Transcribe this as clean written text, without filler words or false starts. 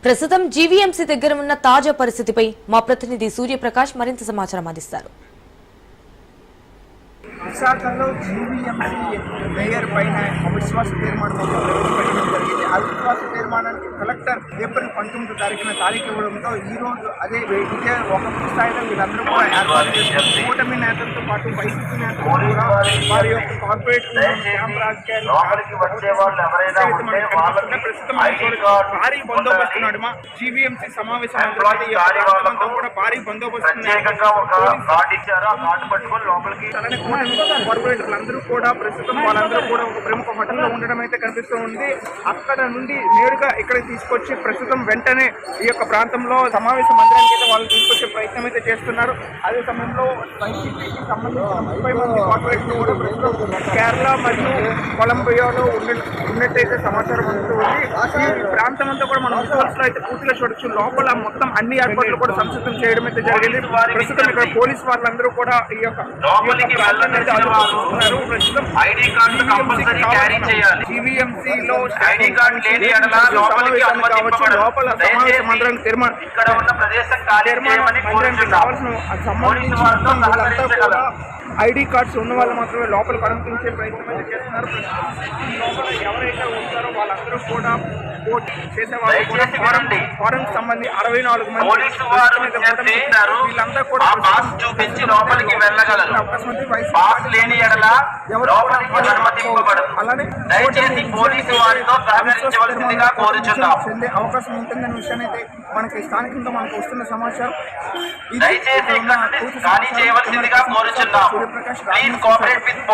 ప్రస్తుతం జీవీఎంసీ దగ్గర ఉన్న తాజా పరిస్థితిపై మా ప్రతినిధి సూర్యప్రకాష్ మరింత సమాచారం అందిస్తారు. విశాఖలో జీవీఎంసీ మేయర్ పైన అవిశ్వాస తీర్మానం ప్రవేశపెట్టడం జరిగింది. అవిశ్వాస తీర్మానానికి కలెక్టర్ ఏప్రిల్ 19వ తారీఖు ఇవ్వడంతో ఈ రోజు అదే ఇదే ఒక స్థాయిలో వీళ్ళందరూ కూడా ఏర్పాటు చేశారు. కూటమి నేతలతో పాటు వైసీపీ నేతలు కూడా వారి యొక్క కార్పొరేట్ క్యాంప్ రాజకీయాలు ప్రస్తుతం భారీ బందోబస్తు నడుమ జీవీఎంసీ సమావేశం కూడా భారీ బందోబస్తు కార్పొరేటర్లందరూ కూడా ప్రస్తుతం వాళ్ళందరూ కూడా ఒక ప్రముఖ హోటల్లో ఉండడం అయితే కనిపిస్తూ ఉంది. అక్కడ నుండి నేరుగా ఇక్కడికి తీసుకొచ్చి ప్రస్తుతం వెంటనే ఈ యొక్క ప్రాంతంలో సమావేశ మందిరానికి అయితే వాళ్ళు తీసుకొచ్చే ప్రయత్నం అయితే చేస్తున్నారు. అదే సమయంలో వైసీపీకి సంబంధించిన 30 మంది కార్పొరేటర్లు కూడా ప్రస్తుతం కేరళ మరియు కొలంబియాలో ఉన్నట్టయితే సమాచారం అందుతుంది. ఈ ప్రాంతం అంతా కూడా మనం విజువల్స్ లో అయితే పూర్తిగా చూడొచ్చు. లోపల మొత్తం అన్ని ఏర్పాట్లు కూడా సంసిద్ధం చేయడం అయితే జరిగింది. ప్రస్తుతం ఇక్కడ పోలీసు వాళ్ళందరూ కూడా ఈ యొక్క ఐడి కార్డు కంపల్సరీ క్యారీ చేయాలి. జీవీఎంసీలో ఐడి కార్డు లేని ఎడల లోపలికి అనుమతింపబడదు. ఇక్కడ ఉన్న ప్రదేశం ఖాళీ చేయమని కోరుచున్నాము. పోలీసు వారితో సహకరించగలరు. ఐడి కార్డ్స్ ఉన్న వాళ్ళు మాత్రమే లోపలికి అనుమతించే ప్రయత్నం అయితే చేస్తున్నారు. లోపల ఎవరైతే ఉంటారో వాళ్ళందరూ కూడా చేసేవాళ్ళు ఫారెన్ సంబంధించి 64 మంది పోలీసు వారు వీళ్ళంతా కూడా చూపించి లోపలికి వెళ్ళగలరు. పాస్ లేని ఎడల లోపలికి అనుమతింపబడదు. అలానే దయచేసి పోలీసు వారితో సహకరించవలసిందిగా కోరుచున్నాం. చెందే అవకాశం ఉంటుందనే విషయాన్ని అయితే మనకి స్థానికంగా మనకు వస్తున్న సమాచారం. దయచేసి ఇక్కడ ఖాళీ చేయవలసిందిగా కోరుచున్నాం. Please cooperate with